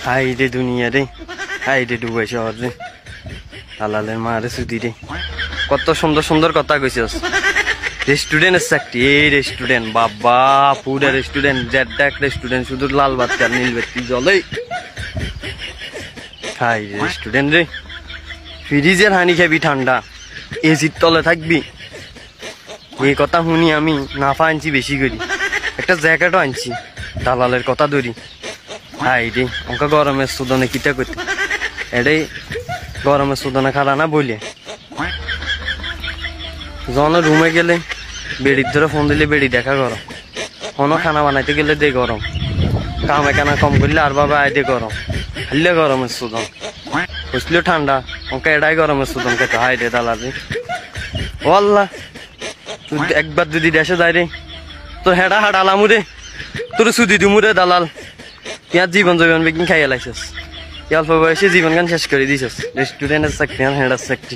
High রে দুনিয়া রে, হাই রে ডুবাই শহর রে, দালালের মারে সুদি রে। কত সুন্দর সুন্দর কথা কইছস। রেস্টুরেন্টের চাকরি, এই রেস্টুরেন্ট বাবা, পুরা রেস্টুরেন্ট, জেডডাক রেস্টুরেন্ট, শুধু লাল বাতি আর নীল বাতি জ্বলে। হাই রেস্টুরেন্ট রে, ফ্রিজের হানি খাবি ঠান্ডা, এসির তলে থাকবি। এই কথা শুনি আমি নাফা আনছি বেশি করি, একটা জ্যাকেটও আনছি, দালালের কথা ধরি। হাই রে ওকে গরমের সুদনে কিটা করতে, এটাই গরমের সুদনে খালা না বলে। জন রুমে গেলে বেড়ির ধরে ফোন দিলে বেড়ি দেখা গরম, কোনো খানা বানাইতে গেলে দে গরম, কামে কানা কম করলে আর বাবা আয় দে গরম, হারলে গরমের সুদন, বুঝলেও ঠান্ডা ওকে এটাই গরমের সুদন খেতে। হাই রে দালাল রে, ও আল্লাহ, তুই একবার যদি দেশে যাই রে তোর হেডা হাডালামু রে, তোর সুদি দিমু রে দালাল। ইয়ার জীবন জীবন বেগিন খাইয়া লাইছিস, অল্প বয়সে জীবন গান শেষ করে দিছিস। রেস্টুরেন্টের চাকরি আর হেডার চাকরি।